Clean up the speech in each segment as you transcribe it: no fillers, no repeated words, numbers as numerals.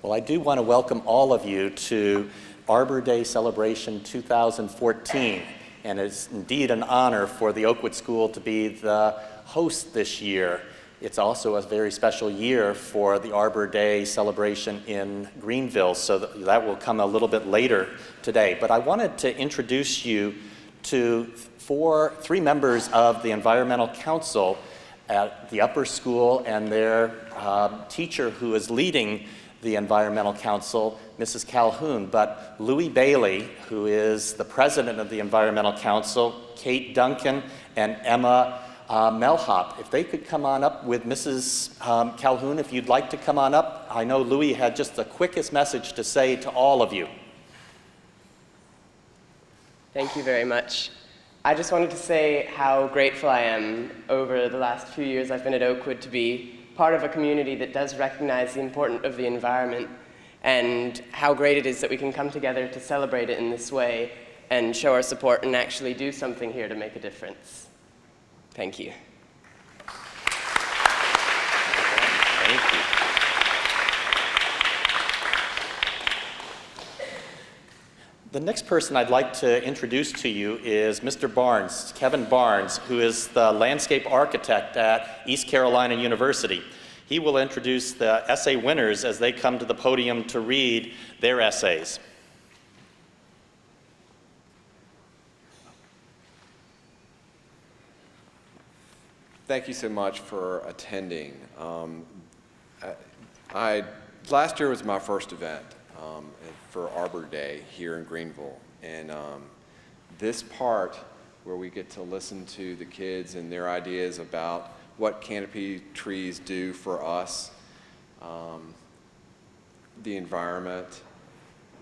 Well, I do want to welcome all of you to Arbor Day Celebration 2014, and it's indeed an honor for the Oakwood School to be the host this year. It's also a very special year for the Arbor Day celebration in Greenville, so that will come a little bit later today. But I wanted to introduce you to three members of the Environmental Council at the upper school and their teacher who is leading the Environmental Council, Mrs. Calhoun, but Louis Bailey, who is the president of the Environmental Council, Kate Duncan, and Emma Melhop. If they could come on up with Mrs. Calhoun, if you'd like to come on up. I know Louis had just the quickest message to say to all of you. Thank you very much. I just wanted to say how grateful I am over the last few years I've been at Oakwood to be part of a community that does recognize the importance of the environment and how great it is that we can come together to celebrate it in this way and show our support and actually do something here to make a difference. Thank you. Thank you. The next person I'd like to introduce to you is Mr. Barnes, Kevin Barnes, who is the landscape architect at East Carolina University. He will introduce the essay winners as they come to the podium to read their essays. Thank you so much for attending. Last year was my first event for Arbor Day here in Greenville, and this part where we get to listen to the kids and their ideas about what canopy trees do for us, the environment,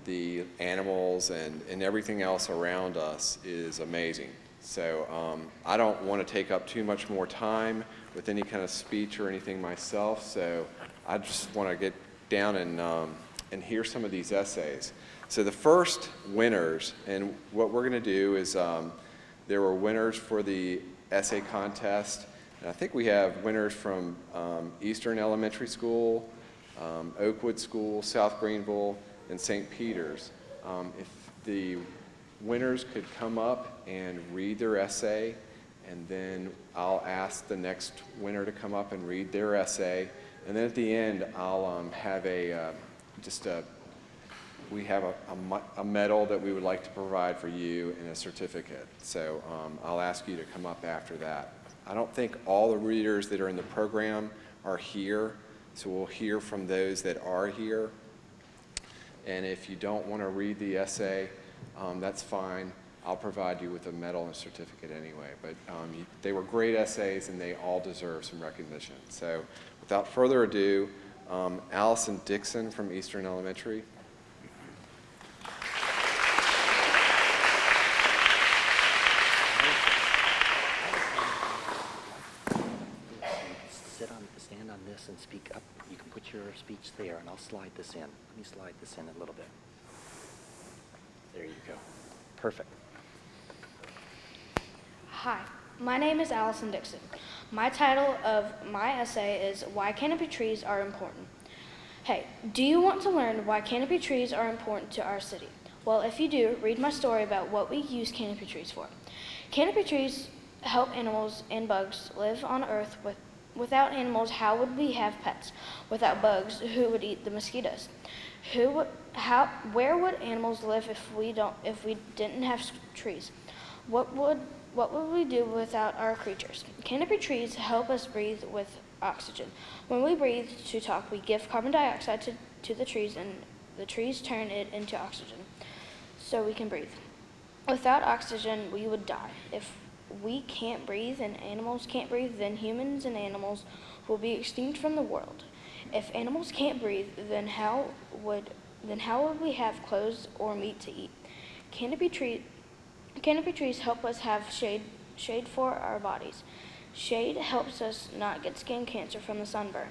the animals, and everything else around us is amazing. So I don't want to take up too much more time with any kind of speech or anything myself, so I just want to get down and hear some of these essays. So the first winners, and what we're going to do is there were winners for the essay contest, and I think we have winners from Eastern Elementary School, Oakwood School, South Greenville, and St. Peter's. If the winners could come up and read their essay, and then I'll ask the next winner to come up and read their essay, and then at the end I'll have we have a medal that we would like to provide for you and a certificate. So I'll ask you to come up after that. I don't think all the readers that are in the program are here, so we'll hear from those that are here. And if you don't want to read the essay, that's fine. I'll provide you with a medal and certificate anyway. But they were great essays, and they all deserve some recognition. So without further ado, Allison Dixon from Eastern Elementary. Stand on this and speak up. You can put your speech there, and I'll slide this in. Let me slide this in a little bit. There you go. Perfect. Hi, my name is Allison Dixon. My title of my essay is Why Canopy Trees Are Important. Hey, do you want to learn why canopy trees are important to our city? Well, if you do, read my story about what we use canopy trees for. Canopy trees help animals and bugs live on Earth. Without animals, how would we have pets? Without bugs, who would eat the mosquitoes? Where would animals live if we didn't have trees? What would we do without our creatures? Canopy trees help us breathe with oxygen. When we breathe to talk, we give carbon dioxide to the trees, and the trees turn it into oxygen, so we can breathe. Without oxygen, we would die. If we can't breathe and animals can't breathe, then humans and animals will be extinct from the world. If animals can't breathe, then how would we have clothes or meat to eat? Canopy trees help us have shade for our bodies. Shade helps us not get skin cancer from the sunburn.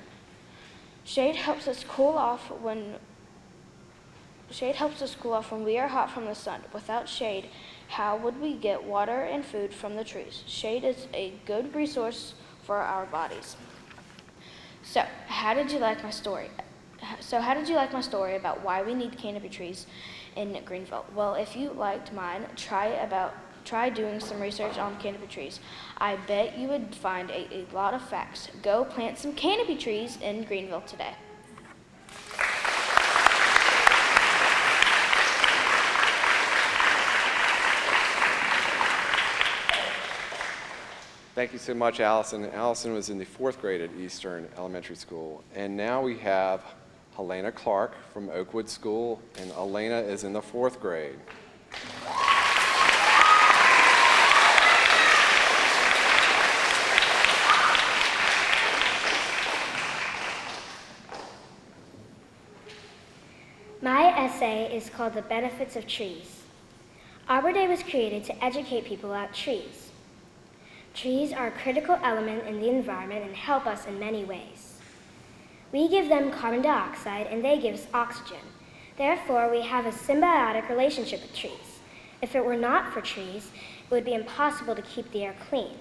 Shade helps us cool off when we are hot from the sun. Without shade, how would we get water and food from the trees? Shade is a good resource for our bodies. So, how did you like my story? So how did you like my story about why we need canopy trees in Greenville? Well, if you liked mine, try doing some research on canopy trees. I bet you would find a lot of facts. Go plant some canopy trees in Greenville today. Thank you so much, Allison. Allison was in the 4th grade at Eastern Elementary School. And now we have Helena Clark from Oakwood School, and Elena is in the 4th grade. My essay is called The Benefits of Trees. Arbor Day was created to educate people about trees. Trees are a critical element in the environment and help us in many ways. We give them carbon dioxide and they give us oxygen. Therefore, we have a symbiotic relationship with trees. If it were not for trees, it would be impossible to keep the air clean.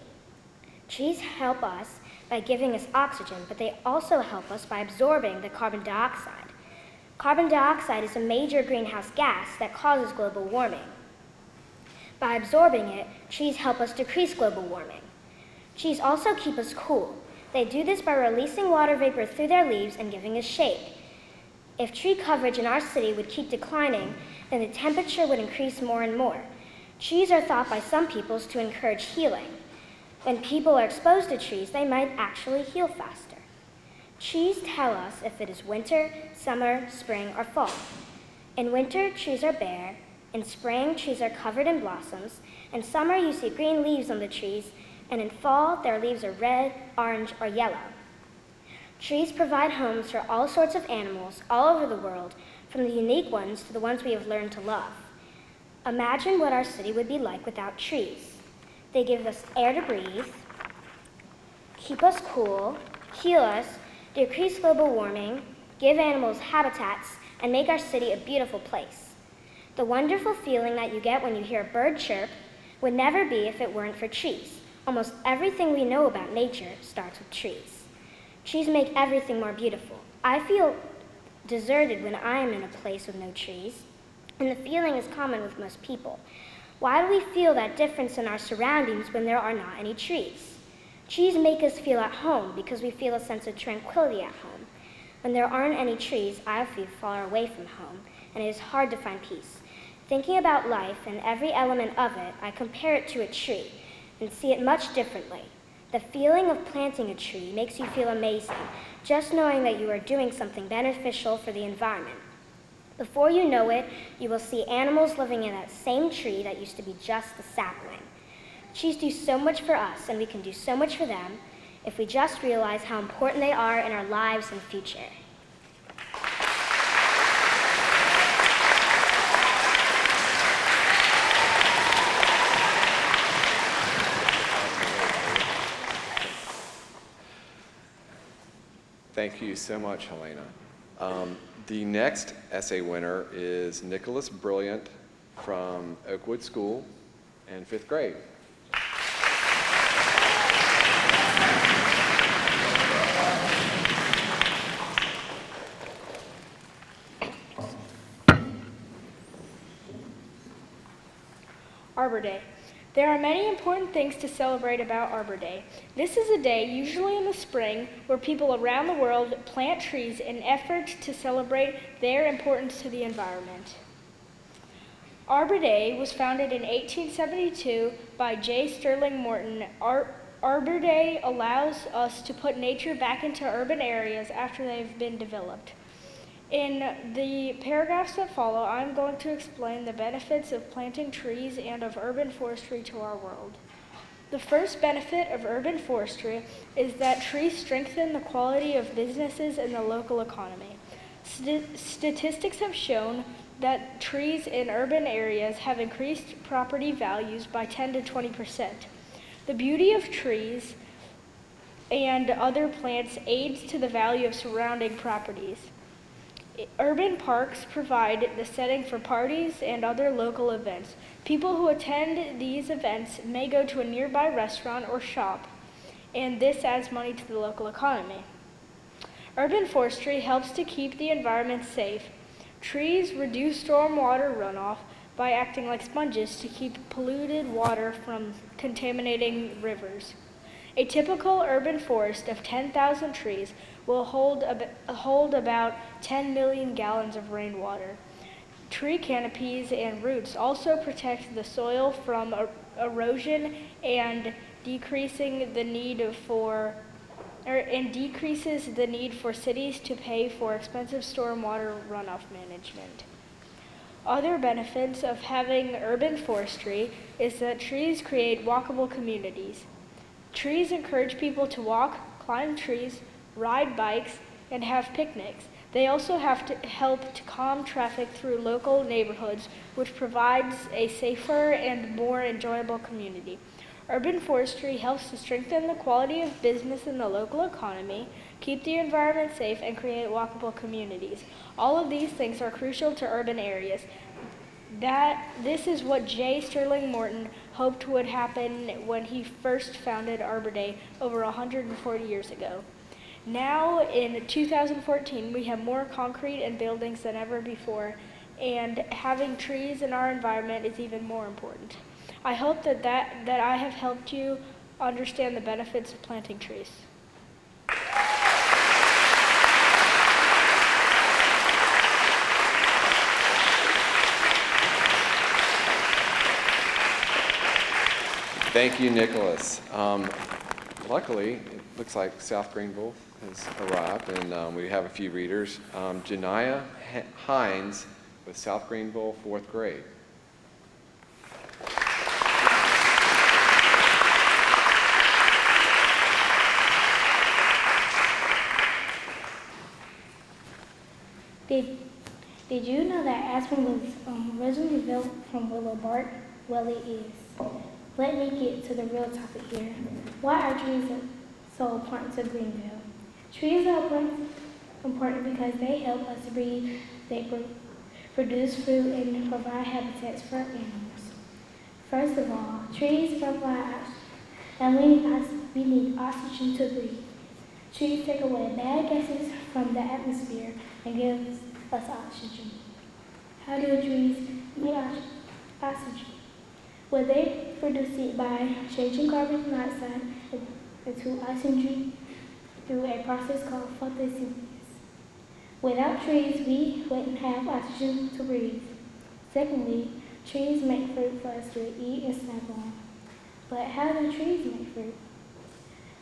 Trees help us by giving us oxygen, but they also help us by absorbing the carbon dioxide. Carbon dioxide is a major greenhouse gas that causes global warming. By absorbing it, trees help us decrease global warming. Trees also keep us cool. They do this by releasing water vapor through their leaves and giving us shade. If tree coverage in our city would keep declining, then the temperature would increase more and more. Trees are thought by some peoples to encourage healing. When people are exposed to trees, they might actually heal faster. Trees tell us if it is winter, summer, spring, or fall. In winter, trees are bare. In spring, trees are covered in blossoms. In summer, you see green leaves on the trees. And in fall, their leaves are red, orange, or yellow. Trees provide homes for all sorts of animals all over the world, from the unique ones to the ones we have learned to love. Imagine what our city would be like without trees. They give us air to breathe, keep us cool, heal us, decrease global warming, give animals habitats, and make our city a beautiful place. The wonderful feeling that you get when you hear a bird chirp would never be if it weren't for trees. Almost everything we know about nature starts with trees. Trees make everything more beautiful. I feel deserted when I am in a place with no trees, and the feeling is common with most people. Why do we feel that difference in our surroundings when there are not any trees? Trees make us feel at home because we feel a sense of tranquility at home. When there aren't any trees, I feel far away from home, and it is hard to find peace. Thinking about life and every element of it, I compare it to a tree and see it much differently. The feeling of planting a tree makes you feel amazing, just knowing that you are doing something beneficial for the environment. Before you know it, you will see animals living in that same tree that used to be just a sapling. Trees do so much for us, and we can do so much for them if we just realize how important they are in our lives and future. Thank you so much, Helena. The next essay winner is Nicholas Brilliant from Oakwood School in 5th grade. Arbor Day. There are many important things to celebrate about Arbor Day. This is a day, usually in the spring, where people around the world plant trees in effort to celebrate their importance to the environment. Arbor Day was founded in 1872 by J. Sterling Morton. Arbor Day allows us to put nature back into urban areas after they've been developed. In the paragraphs that follow, I'm going to explain the benefits of planting trees and of urban forestry to our world. The first benefit of urban forestry is that trees strengthen the quality of businesses and the local economy. Statistics have shown that trees in urban areas have increased property values by 10 to 20%. The beauty of trees and other plants aids to the value of surrounding properties. Urban parks provide the setting for parties and other local events. People who attend these events may go to a nearby restaurant or shop, and this adds money to the local economy. Urban forestry helps to keep the environment safe. Trees reduce stormwater runoff by acting like sponges to keep polluted water from contaminating rivers. A typical urban forest of 10,000 trees will hold about 10 million gallons of rainwater. Tree canopies and roots also protect the soil from erosion and decreases the need for cities to pay for expensive stormwater runoff management. Other benefits of having urban forestry is that trees create walkable communities. Trees encourage people to walk, climb trees, ride bikes, and have picnics. They also have to help to calm traffic through local neighborhoods, which provides a safer and more enjoyable community. Urban forestry helps to strengthen the quality of business in the local economy, keep the environment safe, and create walkable communities. All of these things are crucial to urban areas. This is what J. Sterling Morton hoped would happen when he first founded Arbor Day over 140 years ago. Now, in 2014, we have more concrete and buildings than ever before, and having trees in our environment is even more important. I hope that I have helped you understand the benefits of planting trees. Thank you, Nicholas. Luckily, it looks like South Greenville has arrived, and we have a few readers. Janiyah Hines with South Greenville, 4th grade. Did you know that aspirin was originally built from willow bark? Well, it is. Let me get to the real topic here. Why are trees so important to Greenville? Trees are important because they help us breathe, they produce fruit, and provide habitats for animals. First of all, trees provide and we need oxygen to breathe. Trees take away bad gases from the atmosphere and give us oxygen. How do trees make oxygen? Well, they produce it by changing carbon dioxide into oxygen through a process called photosynthesis. Without trees, we wouldn't have oxygen to breathe. Secondly, trees make fruit for us to eat and snack on. But how do trees make fruit?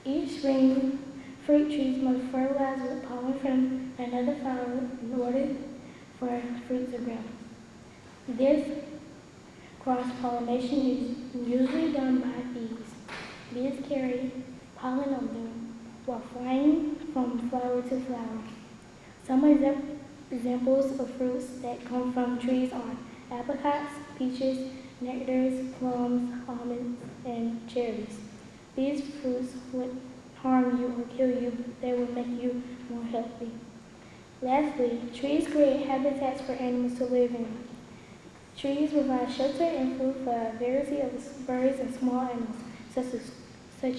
Each spring, fruit trees must fertilize with pollen from another flower in order for fruit to grow. This cross-pollination is usually done by bees. Bees carry pollen on them while flying from flower to flower. Some examples of fruits that come from trees are apricots, peaches, nectars, plums, almonds, and cherries. These fruits would harm you or kill you, but they will make you more healthy. Lastly, trees create habitats for animals to live in. Trees provide shelter and food for a variety of birds and small animals, such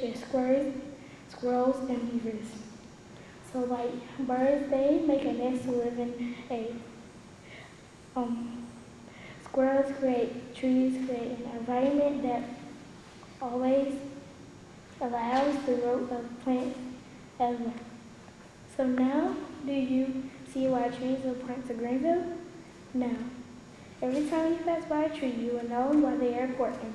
as squirrels, and beavers. So like birds, they make a nest to live in. Squirrels create, trees create an environment that always allows the growth of plants ever. So now, do you see why trees are important to Greenville? Now, every time you pass by a tree, you will know why they are important.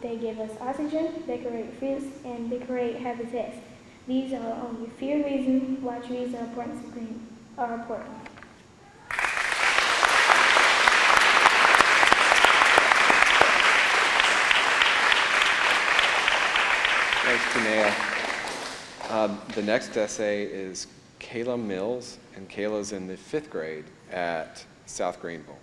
They give us oxygen, they create fruits, and they create habitats. These are only a few reasons why trees are important to Greenville. Thanks, Janiyah. The next essay is Kayla Mills, and Kayla's in the 5th grade at South Greenville.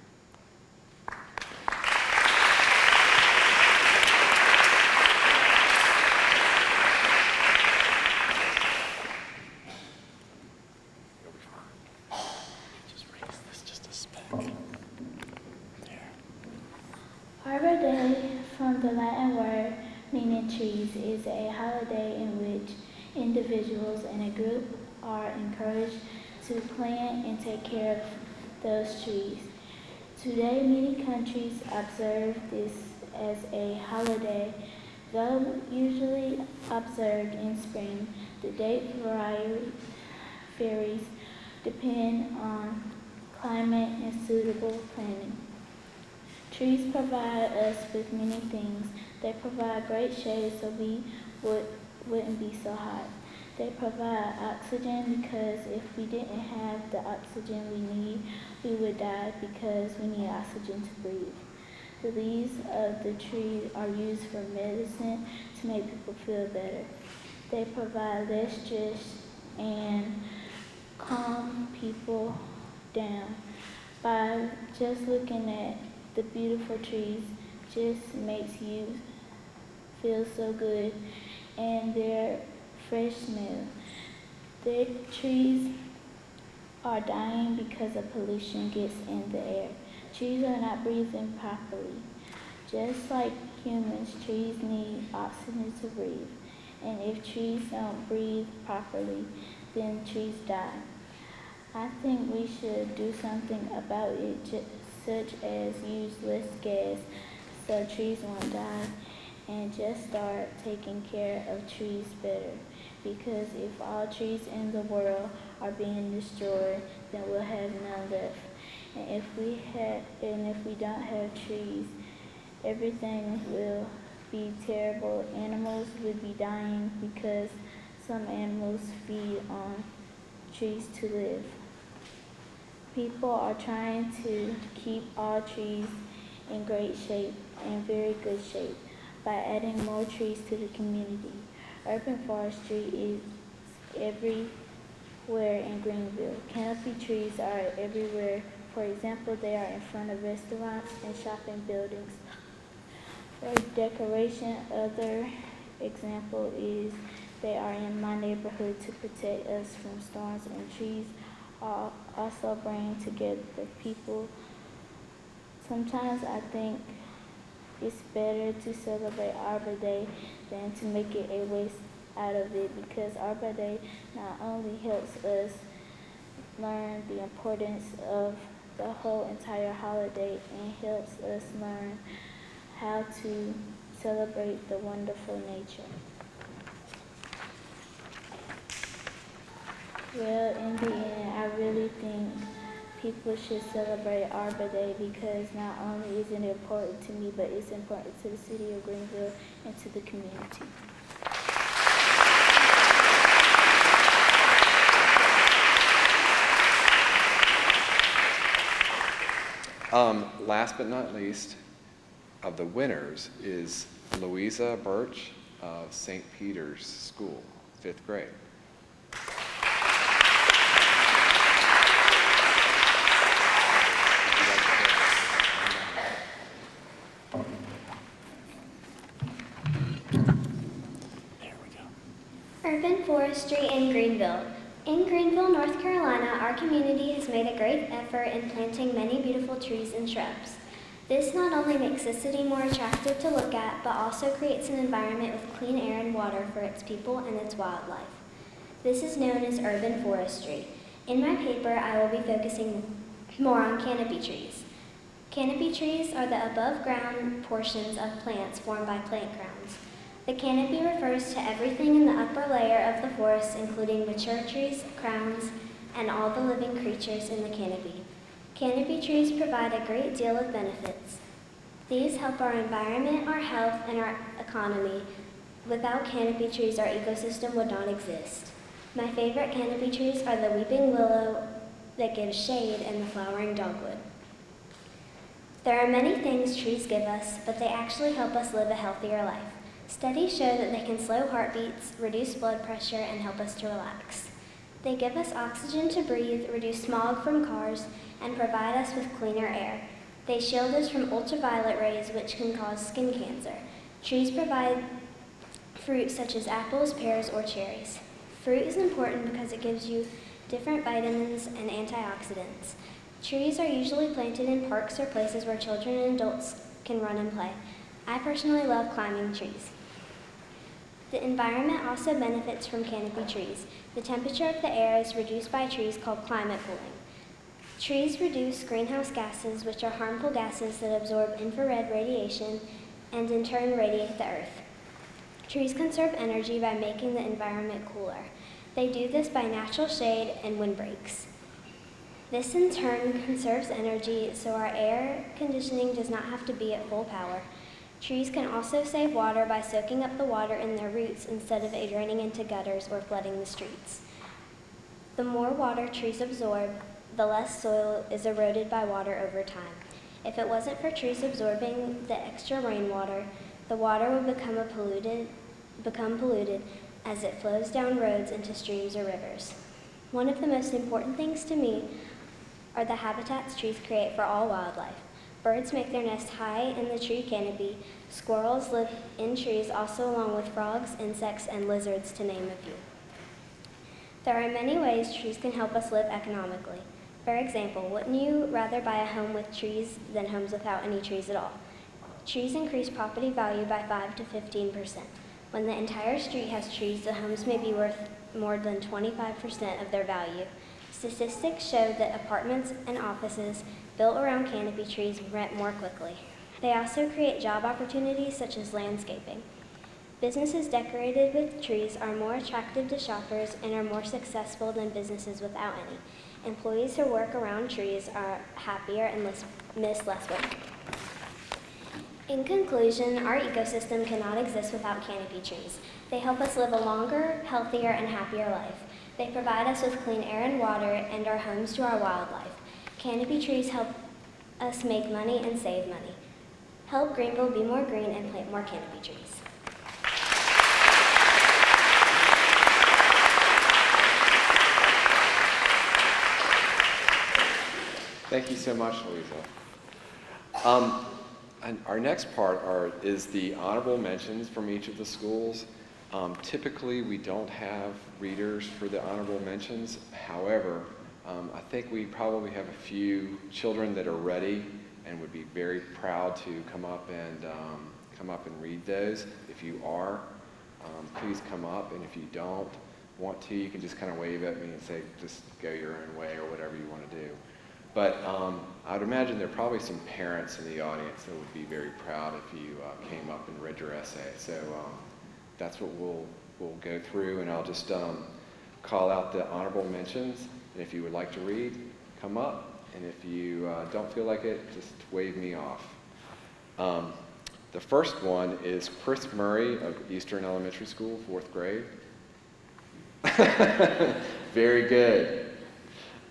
Arbor Day, from the Latin word meaning trees, is a holiday in which individuals and a group are encouraged to plant and take care of those trees. Today, many countries observe this as a holiday. Though usually observed in spring, the date varies depend on climate and suitable planting. Trees provide us with many things. They provide great shade so we wouldn't be so hot. They provide oxygen because if we didn't have the oxygen we need, we would die because we need oxygen to breathe. The leaves of the tree are used for medicine to make people feel better. They provide less stress and calm people down. By just looking at the beautiful trees just makes you feel so good, and their fresh smell. The trees are dying because of pollution gets in the air. Trees are not breathing properly. Just like humans, trees need oxygen to breathe. And if trees don't breathe properly, then trees die. I think we should do something about it, such as use less gas so trees won't die, and just start taking care of trees better. Because if all trees in the world are being destroyed, then we'll have none left. And if we don't have trees, everything will be terrible. Animals will be dying because some animals feed on trees to live. People are trying to keep all trees in great shape and very good shape by adding more trees to the community. Urban forestry is everywhere in Greenville. Canopy trees are everywhere. For example, they are in front of restaurants and shopping buildings. For decoration, other example is they are in my neighborhood to protect us from storms, and trees also bring together the people. Sometimes I think it's better to celebrate Arbor Day than to make it a waste out of it, because Arbor Day not only helps us learn the importance of the whole entire holiday and helps us learn how to celebrate the wonderful nature. Well, in the end, I really think people should celebrate Arbor Day because not only is it important to me, but it's important to the City of Greenville and to the community. Last but not least, of the winners is Louisa Birch of St. Peter's School, 5th grade. Urban forestry in Greenville. In Greenville, North Carolina, our community has made a great effort in planting many beautiful trees and shrubs. This not only makes the city more attractive to look at, but also creates an environment with clean air and water for its people and its wildlife. This is known as urban forestry. In my paper, I will be focusing more on canopy trees. Canopy trees are the above-ground portions of plants formed by plant crowns. The canopy refers to everything in the upper layer of the forest, including mature trees, crowns, and all the living creatures in the canopy. Canopy trees provide a great deal of benefits. These help our environment, our health, and our economy. Without canopy trees, our ecosystem would not exist. My favorite canopy trees are the weeping willow that gives shade and the flowering dogwood. There are many things trees give us, but they actually help us live a healthier life. Studies show that they can slow heartbeats, reduce blood pressure, and help us to relax. They give us oxygen to breathe, reduce smog from cars, and provide us with cleaner air. They shield us from ultraviolet rays, which can cause skin cancer. Trees provide fruit such as apples, pears, or cherries. Fruit is important because it gives you different vitamins and antioxidants. Trees are usually planted in parks or places where children and adults can run and play. I personally love climbing trees. The environment also benefits from canopy trees. The temperature of the air is reduced by trees called climate cooling. Trees reduce greenhouse gases, which are harmful gases that absorb infrared radiation and in turn radiate the earth. Trees conserve energy by making the environment cooler. They do this by natural shade and windbreaks. This in turn conserves energy so our air conditioning does not have to be at full power. Trees can also save water by soaking up the water in their roots instead of it draining into gutters or flooding the streets. The more water trees absorb, the less soil is eroded by water over time. If it wasn't for trees absorbing the extra rainwater, the water would become polluted as it flows down roads into streams or rivers. One of the most important things to me are the habitats trees create for all wildlife. Birds make their nest high in the tree canopy. Squirrels live in trees also along with frogs, insects, and lizards, to name a few. There are many ways trees can help us live economically. For example, wouldn't you rather buy a home with trees than homes without any trees at all? Trees increase property value by 5 to 15%. When the entire street has trees, the homes may be worth more than 25% of their value. Statistics show that apartments and offices built around canopy trees rent more quickly. They also create job opportunities such as landscaping. Businesses decorated with trees are more attractive to shoppers and are more successful than businesses without any. Employees who work around trees are happier and miss less work. In conclusion, our ecosystem cannot exist without canopy trees. They help us live a longer, healthier, and happier life. They provide us with clean air and water and are homes to our wildlife. Canopy trees help us make money and save money. Help Greenville be more green and plant more canopy trees. Thank you so much, Louisa. And our next part is the honorable mentions from each of the schools. Typically, we don't have readers for the honorable mentions. However, I think we probably have a few children that are ready and would be very proud to come up and read those. If you are, please come up, and if you don't want to, you can just kind of wave at me and say, just go your own way or whatever you want to do. But I'd imagine there are probably some parents in the audience that would be very proud if you came up and read your essay. So that's what we'll go through, and I'll just call out the honorable mentions. And if you would like to read, come up. And if you don't feel like it, just wave me off. The first one is Chris Murray of Eastern Elementary School, 4th grade. Very good.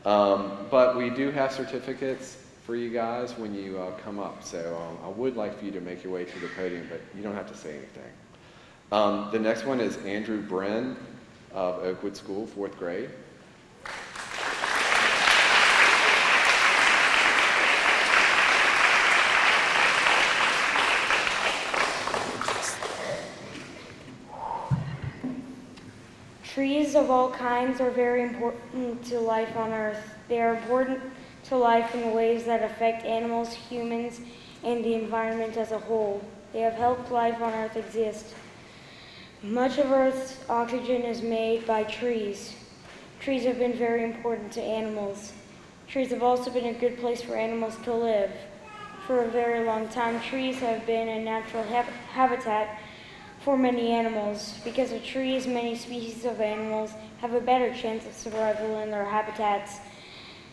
But we do have certificates for you guys when you come up. So I would like for you to make your way to the podium, but you don't have to say anything. The next one is Andrew Bren of Oakwood School, 4th grade. Trees of all kinds are very important to life on Earth. They are important to life in ways that affect animals, humans, and the environment as a whole. They have helped life on Earth exist. Much of Earth's oxygen is made by trees. Trees have been very important to animals. Trees have also been a good place for animals to live. For a very long time, trees have been a natural habitat for many animals. Because of trees, many species of animals have a better chance of survival in their habitats.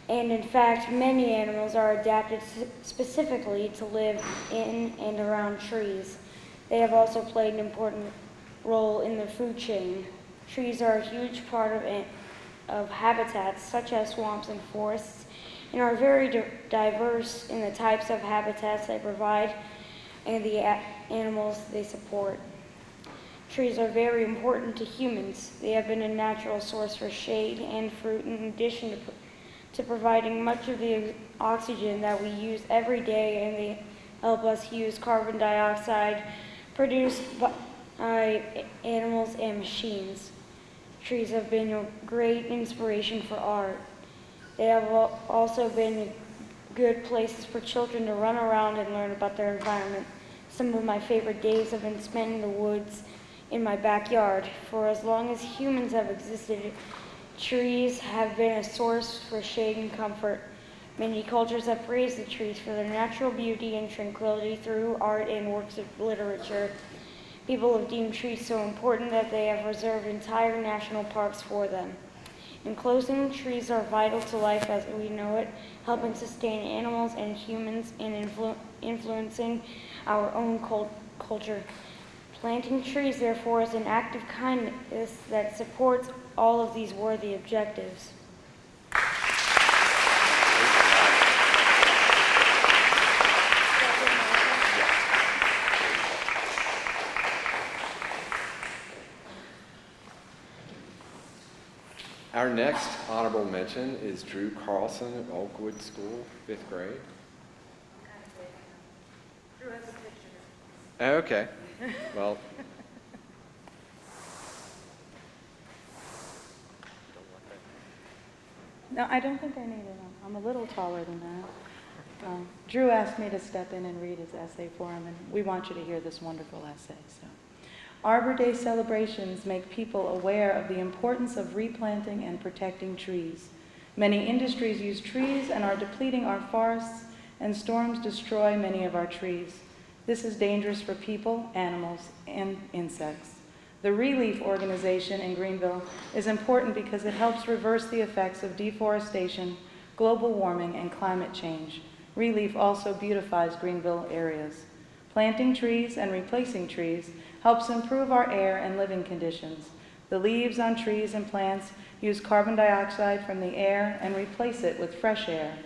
And in fact, many animals are adapted specifically to live in and around trees. They have also played an important role in the food chain. Trees are a huge part of habitats such as swamps and forests, and are very diverse in the types of habitats they provide and the animals they support. Trees are very important to humans. They have been a natural source for shade and fruit in addition to providing much of the oxygen that we use every day, and they help us use carbon dioxide produced by animals and machines. Trees have been a great inspiration for art. They have also been good places for children to run around and learn about their environment. Some of my favorite days have been spent in the woods in my backyard. For as long as humans have existed, trees have been a source for shade and comfort. Many cultures have praised the trees for their natural beauty and tranquility through art and works of literature. People have deemed trees so important that they have reserved entire national parks for them. In closing, trees are vital to life as we know it, helping sustain animals and humans and influencing our own culture. Planting trees, therefore, is an act of kindness that supports all of these worthy objectives. Our next honorable mention is Drew Carlson of Oakwood School, 5th grade. Drew has a picture. Oh, okay. Well, No, I don't think I need it. I'm a little taller than that. Drew asked me to step in and read his essay for him, and we want you to hear this wonderful essay. So, Arbor Day celebrations make people aware of the importance of replanting and protecting trees. Many industries use trees and are depleting our forests, and storms destroy many of our trees. This is dangerous for people, animals, and insects. The Relief organization in Greenville is important because it helps reverse the effects of deforestation, global warming, and climate change. Relief also beautifies Greenville areas. Planting trees and replacing trees helps improve our air and living conditions. The leaves on trees and plants use carbon dioxide from the air and replace it with fresh air.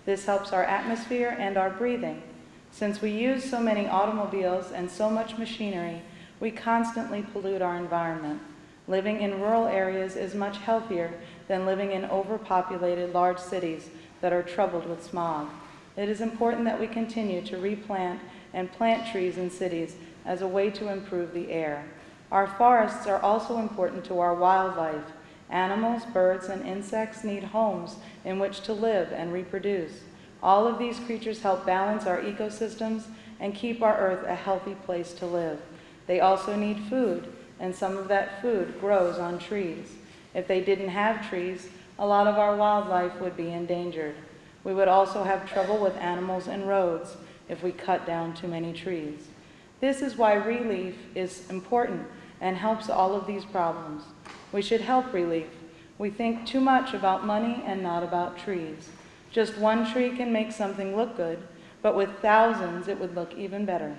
This helps our atmosphere and our breathing. Since we use so many automobiles and so much machinery, we constantly pollute our environment. Living in rural areas is much healthier than living in overpopulated large cities that are troubled with smog. It is important that we continue to replant and plant trees in cities as a way to improve the air. Our forests are also important to our wildlife. Animals, birds, and insects need homes in which to live and reproduce. All of these creatures help balance our ecosystems and keep our earth a healthy place to live. They also need food, and some of that food grows on trees. If they didn't have trees, a lot of our wildlife would be endangered. We would also have trouble with animals and roads if we cut down too many trees. This is why Relief is important and helps all of these problems. We should help Relief. We think too much about money and not about trees. Just one tree can make something look good, but with thousands it would look even better.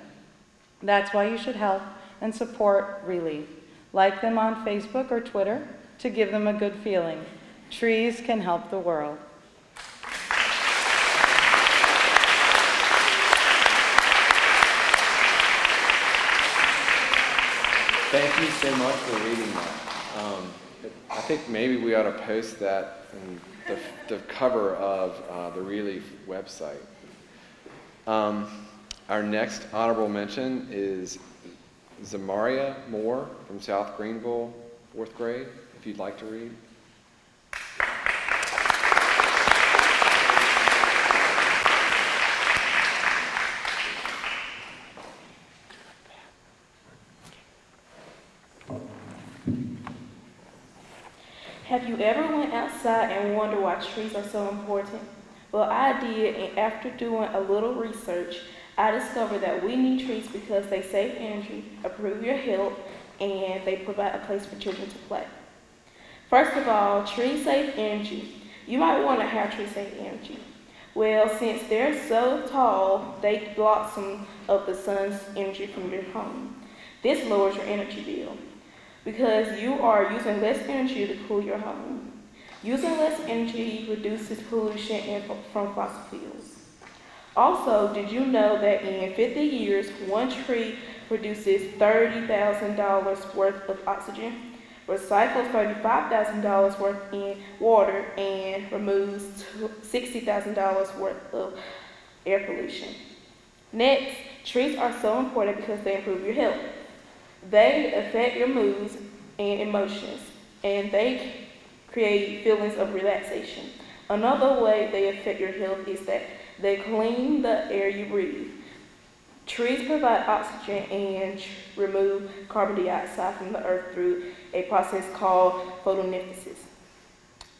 That's why you should help and support Relief. Like them on Facebook or Twitter to give them a good feeling. Trees can help the world. thank you so much for reading that. I think maybe we ought to post that in the cover of the Relief website. Our next honorable mention is Zamaria Moore from South Greenville, 4th grade, if you'd like to read. Have you ever went outside and wondered why trees are so important? Well, I did, and after doing a little research, I discovered that we need trees because they save energy, improve your health, and they provide a place for children to play. First of all, trees save energy. You might wonder how trees save energy. Well, since they're so tall, they block some of the sun's energy from your home. This lowers your energy bill because you are using less energy to cool your home. Using less energy reduces pollution from fossil fuels. Also, did you know that in 50 years, one tree produces $30,000 worth of oxygen, recycles $35,000 worth in water, and removes $60,000 worth of air pollution? Next, trees are so important because they improve your health. They affect your moods and emotions, and they create feelings of relaxation. Another way they affect your health is that they clean the air you breathe. Trees provide oxygen and remove carbon dioxide from the earth through a process called photosynthesis.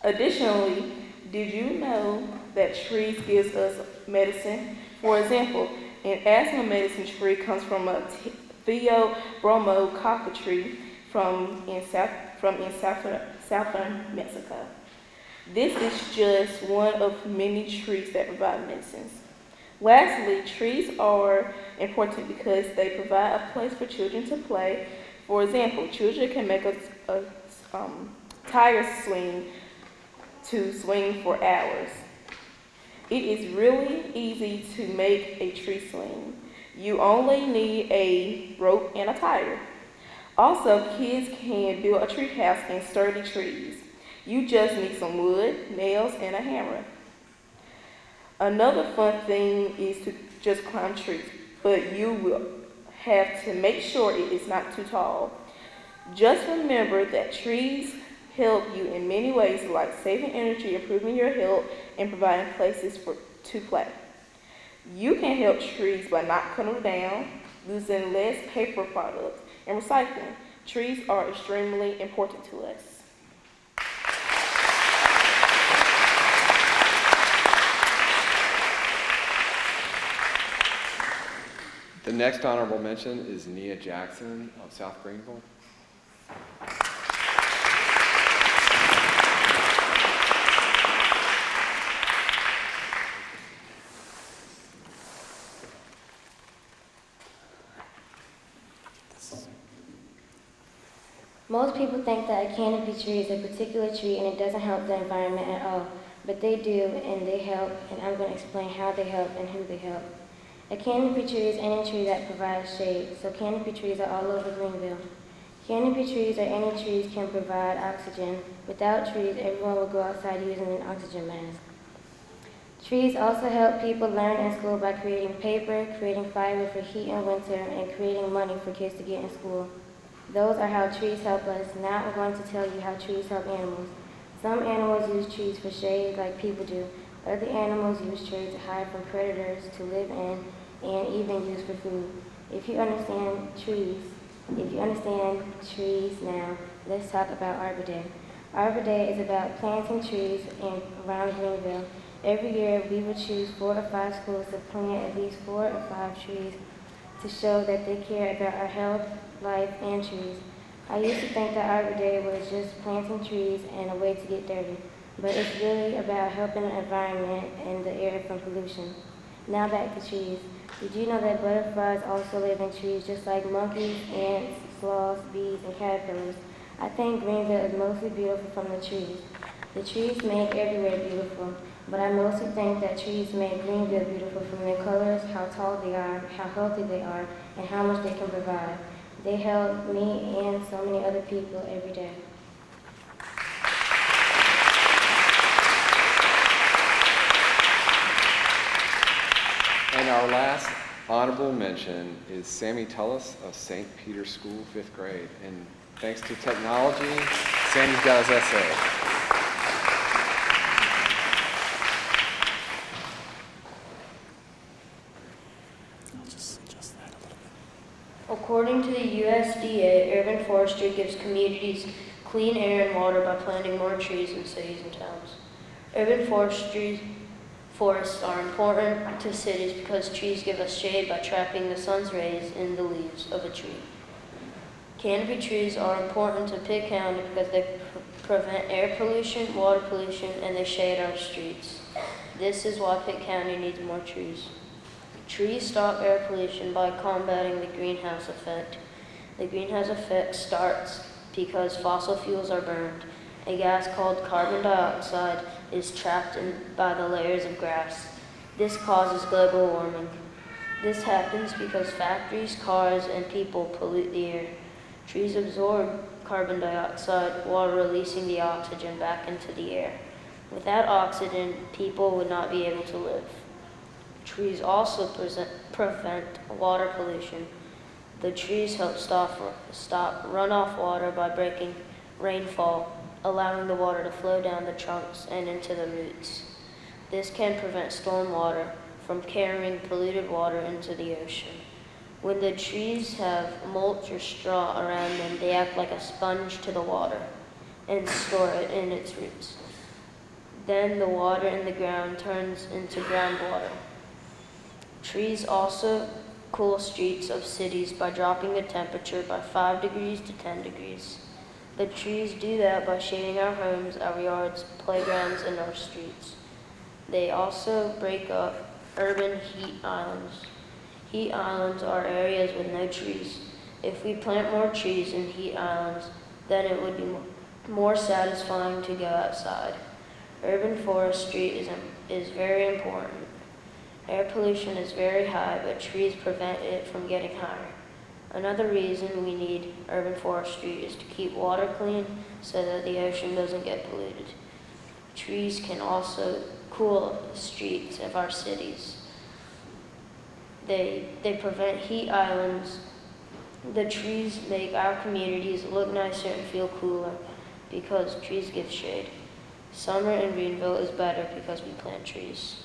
Additionally, did you know that trees gives us medicine? For example, an asthma medicine tree comes from a theobromococca tree from southern Mexico. This is just one of many trees that provide medicines. Lastly, trees are important because they provide a place for children to play. For example, children can make a tire swing to swing for hours. It is really easy to make a tree swing. You only need a rope and a tire. Also, kids can build a tree house in sturdy trees. You just need some wood, nails, and a hammer. Another fun thing is to just climb trees, but you will have to make sure it is not too tall. Just remember that trees help you in many ways, like saving energy, improving your health, and providing places to play. You can help trees by not cutting them down, using less paper products, and recycling. Trees are extremely important to us. The next honorable mention is Nia Jackson of South Greenville. Most people think that a canopy tree is a particular tree and it doesn't help the environment at all, but they do and they help, and I'm going to explain how they help and who they help. A canopy tree is any tree that provides shade, so canopy trees are all over Greenville. Canopy trees or any trees can provide oxygen. Without trees, everyone would go outside using an oxygen mask. Trees also help people learn in school by creating paper, creating fiber for heat in winter, and creating money for kids to get in school. Those are how trees help us. Now I'm going to tell you how trees help animals. Some animals use trees for shade like people do. Other animals use trees to hide from predators, to live in, and even use for food. If you understand trees now, let's talk about Arbor Day. Arbor Day is about planting trees around Greenville. Every year we would choose 4 or 5 schools to plant at least 4 or 5 trees to show that they care about our health, life, and trees. I used to think that Arbor Day was just planting trees and a way to get dirty, but it's really about helping the environment and the air from pollution. Now back to trees. Did you know that butterflies also live in trees just like monkeys, ants, sloths, bees, and caterpillars? I think Greenville is mostly beautiful from the trees. The trees make everywhere beautiful, but I mostly think that trees make Greenville beautiful from their colors, how tall they are, how healthy they are, and how much they can provide. They help me and so many other people every day. And our last honorable mention is Sammy Tullis of St. Peter's School, 5th grade. And thanks to technology, Sammy's got his essay. According to the USDA, urban forestry gives communities clean air and water by planting more trees in cities and towns. Urban forests are important to cities because trees give us shade by trapping the sun's rays in the leaves of a tree. Canopy trees are important to Pitt County because they prevent air pollution, water pollution, and they shade our streets. This is why Pitt County needs more trees. Trees stop air pollution by combating the greenhouse effect. The greenhouse effect starts because fossil fuels are burned. A gas called carbon dioxide is trapped by the layers of grass. This causes global warming. This happens because factories, cars, and people pollute the air. Trees absorb carbon dioxide while releasing the oxygen back into the air. Without oxygen, people would not be able to live. Trees also prevent water pollution. The trees help stop runoff water by breaking rainfall, allowing the water to flow down the trunks and into the roots. This can prevent storm water from carrying polluted water into the ocean. When the trees have mulch or straw around them, they act like a sponge to the water and store it in its roots. Then the water in the ground turns into groundwater. Trees also cool streets of cities by dropping the temperature by 5 degrees to 10 degrees. The trees do that by shading our homes, our yards, playgrounds, and our streets. They also break up urban heat islands. Heat islands are areas with no trees. If we plant more trees in heat islands, then it would be more satisfying to go outside. Urban forestry is very important. Air pollution is very high, but trees prevent it from getting higher. Another reason we need urban forestry is to keep water clean so that the ocean doesn't get polluted. Trees can also cool the streets of our cities. They prevent heat islands. The trees make our communities look nicer and feel cooler because trees give shade. Summer in Greenville is better because we plant trees.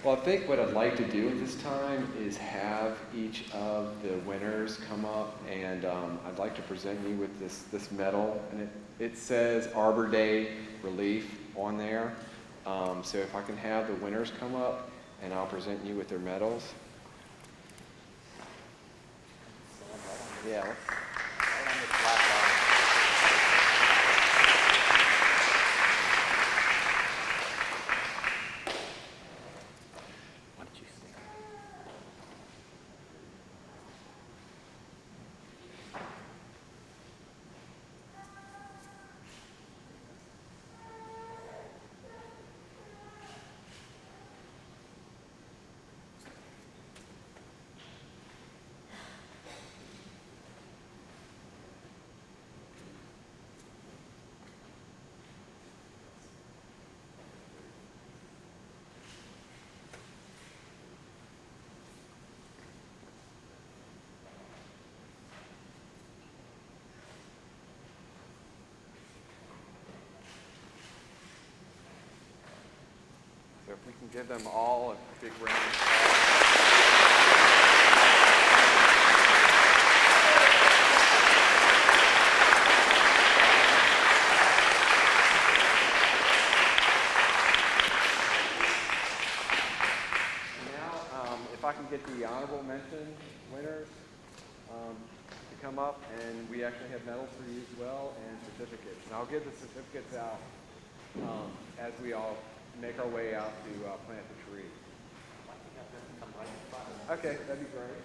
Well, I think what I'd like to do at this time is have each of the winners come up, and I'd like to present you with this medal, and it says Arbor Day Relief on there. So if I can have the winners come up, and I'll present you with their medals. Yeah. So if we can give them all a big round of applause. Now, if I can get the honorable mention winners to come up, and we actually have medals for you as well and certificates. And I'll give the certificates out as we all make our way out to plant the tree. Okay, that'd be great.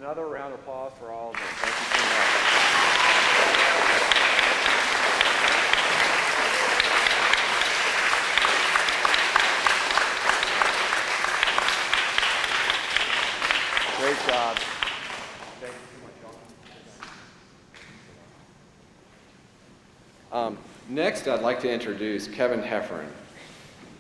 Another round of applause for all of them. Thank you so much. Great job. Thank you so much, y'all. Next, I'd like to introduce Kevin Heffernan.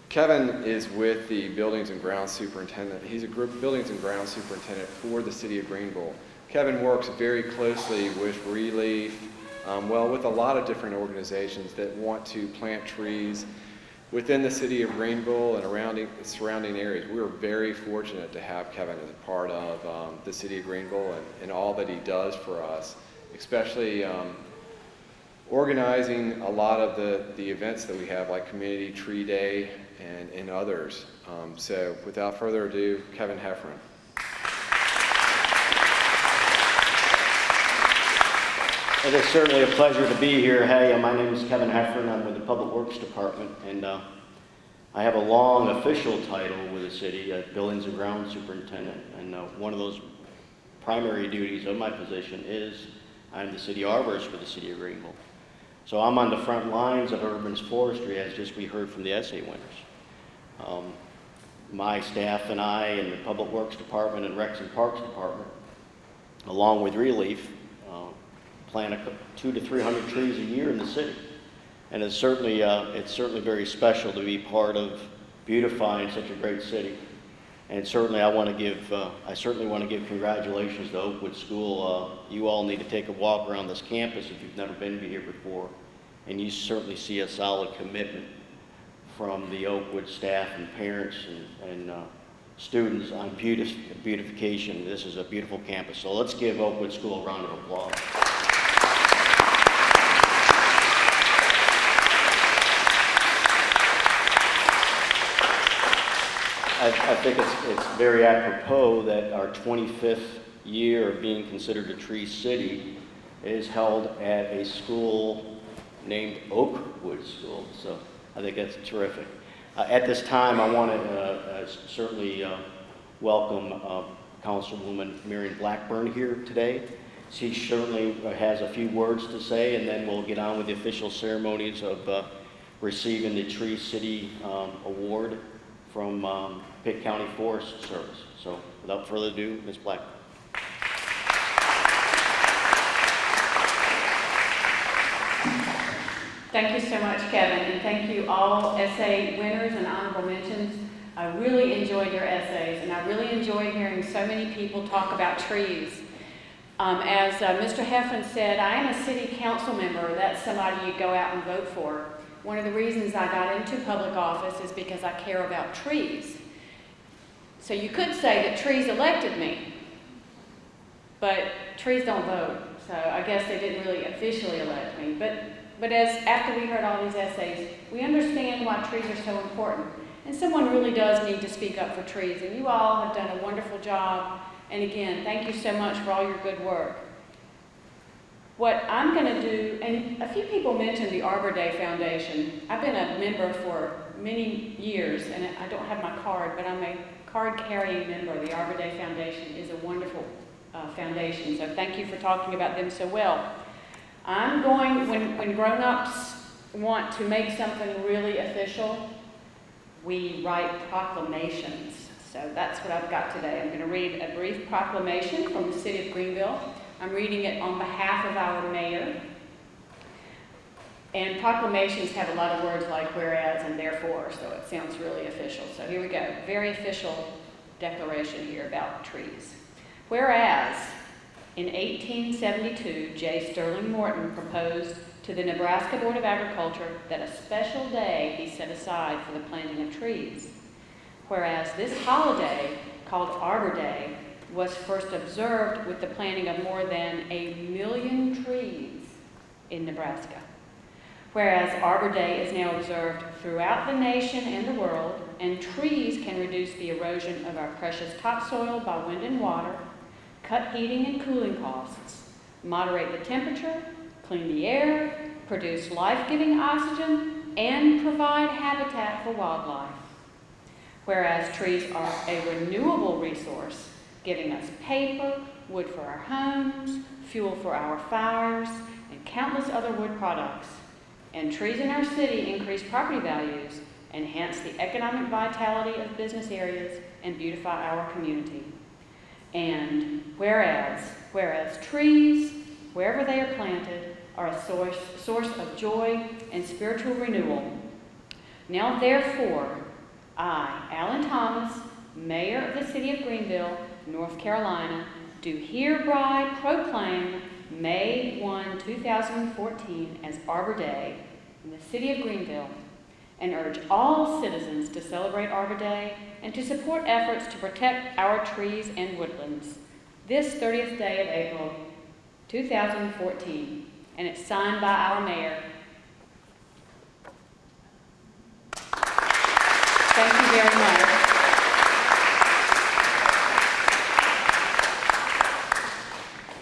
Kevin is with the Buildings and Grounds Superintendent. He's a group Buildings and Grounds Superintendent for the City of Greenville. Kevin works very closely with Relief, with a lot of different organizations that want to plant trees within the City of Greenville and around surrounding areas. We're very fortunate to have Kevin as a part of the City of Greenville and all that he does for us, especially organizing a lot of the events that we have, like Community Tree Day and others. So without further ado, Kevin Heffernan. It is certainly a pleasure to be here. Hey, my name is Kevin Heffern. I'm with the Public Works Department, and I have a long official title with the city, Buildings and Grounds Superintendent. And one of those primary duties of my position is I'm the city arborist for the City of Greenville. So I'm on the front lines of urban forestry, as just we heard from the essay winners. My staff and I and the Public Works Department and Recs and Parks Department, along with Relief, plant 200 to 300 trees a year in the city. And it's certainly very special to be part of beautifying such a great city. And certainly I certainly want to give congratulations to Oakwood School. You all need to take a walk around this campus if you've never been here before. And you certainly see a solid commitment from the Oakwood staff and parents and students on beautification. This is a beautiful campus. So let's give Oakwood School a round of applause. I think it's very apropos that our 25th year of being considered a tree city is held at a school named Oakwood School. So I think that's terrific. At this time, I want to certainly welcome Councilwoman Marion Blackburn here today. She certainly has a few words to say, and then we'll get on with the official ceremonies of receiving the Tree City Award from Pitt County Forest Service. So without further ado, Ms. Blackburn. Thank you so much, Kevin, and thank you all essay winners and honorable mentions. I really enjoyed your essays, and I really enjoyed hearing so many people talk about trees. As Mr. Heffern said, I am a city council member. That's somebody you go out and vote for. One of the reasons I got into public office is because I care about trees. So you could say that trees elected me, but trees don't vote. So I guess they didn't really officially elect me. But as after we heard all these essays, we understand why trees are so important. And someone really does need to speak up for trees. And you all have done a wonderful job. And again, thank you so much for all your good work. What I'm going to do, and a few people mentioned the Arbor Day Foundation. I've been a member for many years, and I don't have my card, but I'm a card-carrying member. The Arbor Day Foundation is a wonderful foundation, so thank you for talking about them so well. I'm going, when grown-ups want to make something really official, we write proclamations. So that's what I've got today. I'm going to read a brief proclamation from the City of Greenville. I'm reading it on behalf of our mayor. And proclamations have a lot of words like whereas and therefore, so it sounds really official. So here we go. Very official declaration here about trees. Whereas in 1872, J. Sterling Morton proposed to the Nebraska Board of Agriculture that a special day be set aside for the planting of trees. Whereas this holiday, called Arbor Day, was first observed with the planting of more than 1 million trees in Nebraska. Whereas Arbor Day is now observed throughout the nation and the world, and trees can reduce the erosion of our precious topsoil by wind and water, cut heating and cooling costs, moderate the temperature, clean the air, produce life-giving oxygen, and provide habitat for wildlife. Whereas trees are a renewable resource, giving us paper, wood for our homes, fuel for our fires, and countless other wood products. And trees in our city increase property values, enhance the economic vitality of business areas, and beautify our community. And whereas trees, wherever they are planted, are a source of joy and spiritual renewal. Now therefore, I, Alan Thomas, Mayor of the City of Greenville, North Carolina, do hereby proclaim May 1, 2014 as Arbor Day in the City of Greenville, and urge all citizens to celebrate Arbor Day and to support efforts to protect our trees and woodlands this 30th day of April, 2014. And it's signed by our mayor. Thank you very much.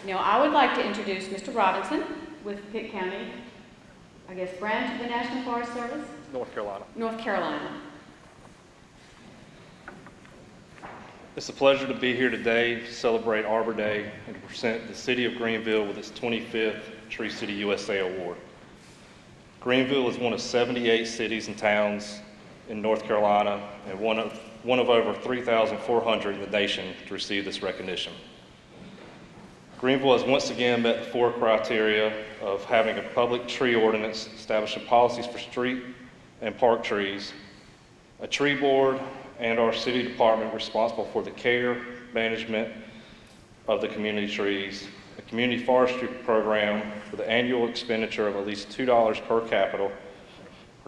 Now, I would like to introduce Mr. Robinson with Pitt County, I guess, branch of the National Forest Service? North Carolina. North Carolina. It's a pleasure to be here today to celebrate Arbor Day and to present the City of Greenville with its 25th Tree City USA Award. Greenville is one of 78 cities and towns in North Carolina and one of over 3,400 in the nation to receive this recognition. Greenville has once again met the 4 criteria of having a public tree ordinance establishing policies for street and park trees, a tree board, and our city department responsible for the care, management of the community trees, a community forestry program with an annual expenditure of at least $2 per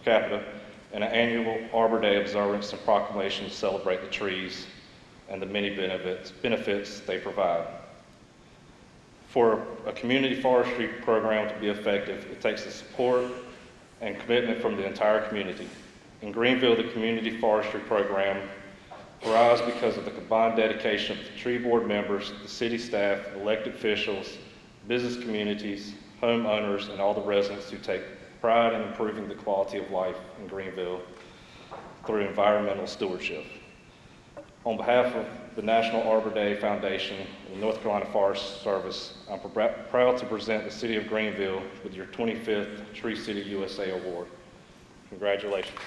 capita, and an annual Arbor Day observance and proclamation to celebrate the trees and the many benefits they provide. For a community forestry program to be effective, it takes the support and commitment from the entire community. In Greenville, the community forestry program thrives because of the combined dedication of the tree board members, the city staff, elected officials, business communities, homeowners, and all the residents who take pride in improving the quality of life in Greenville through environmental stewardship. On behalf of the National Arbor Day Foundation and the North Carolina Forest Service, I'm proud to present the City of Greenville with your 25th Tree City USA Award. Congratulations.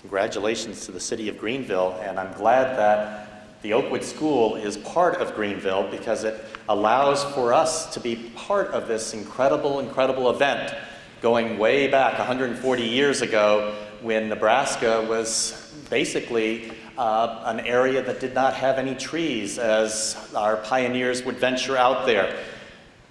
Congratulations to the City of Greenville, and I'm glad that the Oakwood School is part of Greenville because it allows for us to be part of this incredible event going way back 140 years ago when Nebraska was basically an area that did not have any trees as our pioneers would venture out there.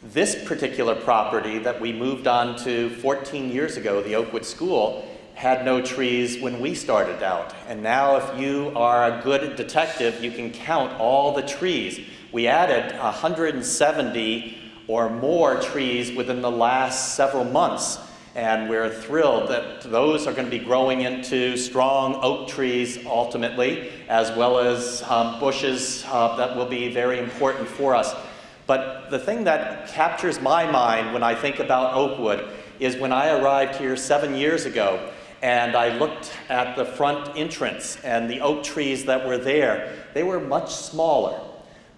This particular property that we moved on to 14 years ago, the Oakwood School, had no trees when we started out. And now if you are a good detective, you can count all the trees. We added 170 or more trees within the last several months. And we're thrilled that those are going to be growing into strong oak trees ultimately, as well as bushes that will be very important for us. But the thing that captures my mind when I think about Oakwood is when I arrived here 7 years ago, and I looked at the front entrance and the oak trees that were there. They were much smaller,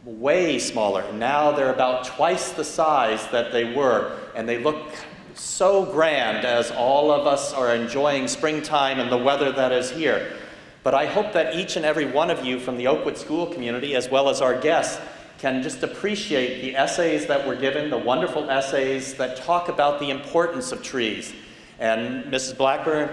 way smaller. Now they're about twice the size that they were, and they look so grand as all of us are enjoying springtime and the weather that is here. But I hope that each and every one of you from the Oakwood School community, as well as our guests, can just appreciate the essays that were given, the wonderful essays that talk about the importance of trees. And Mrs. Blackburn,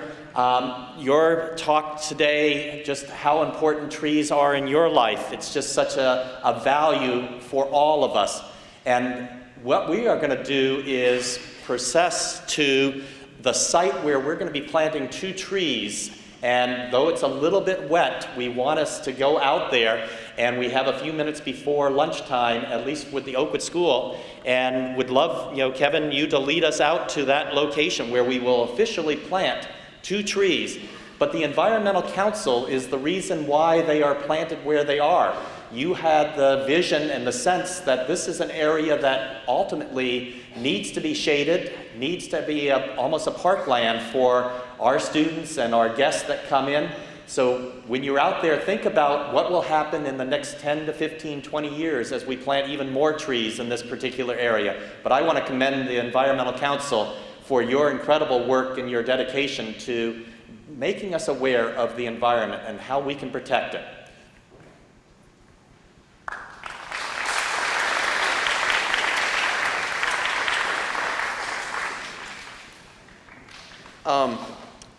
your talk today, just how important trees are in your life. It's just such a value for all of us. And what we are going to do is process to the site where we're going to be planting 2 trees. And though it's a little bit wet, we want us to go out there, and we have a few minutes before lunchtime, at least with the Oakwood School, and would love, Kevin, you to lead us out to that location where we will officially plant 2 trees. But the Environmental Council is the reason why they are planted where they are. You had the vision and the sense that this is an area that ultimately needs to be shaded, needs to be almost a parkland for our students and our guests that come in. So when you're out there, think about what will happen in the next 10 to 15, 20 years as we plant even more trees in this particular area. But I want to commend the Environmental Council for your incredible work and your dedication to making us aware of the environment and how we can protect it.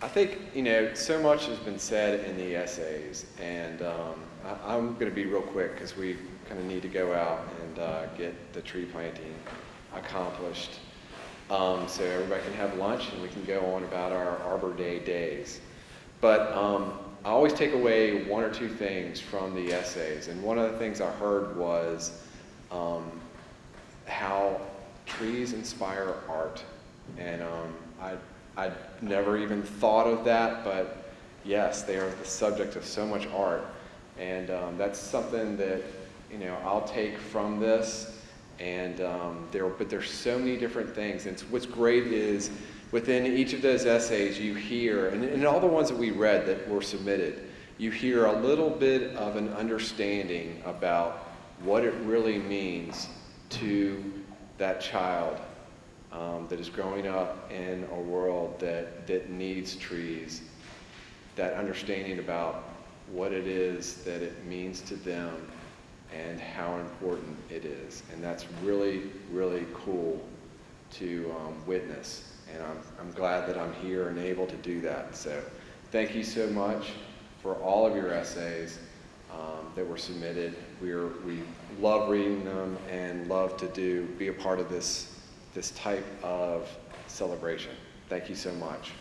I think, so much has been said in the essays, and I'm going to be real quick because we kind of need to go out and get the tree planting accomplished. So everybody can have lunch and we can go on about our Arbor Day days. But I always take away one or two things from the essays. And one of the things I heard was how trees inspire art. And I'd never even thought of that, but yes, they are the subject of so much art. And that's something that, you know, I'll take from this. And but there's so many different things. And what's great is within each of those essays you hear, and all the ones that we read that were submitted, you hear a little bit of an understanding about what it really means to that child that is growing up in a world that needs trees, that understanding about what it is that it means to them and how important it is. And that's really, really cool to witness. And I'm glad that I'm here and able to do that. So thank you so much for all of your essays that were submitted. We love reading them and love to be a part of this type of celebration. Thank you so much.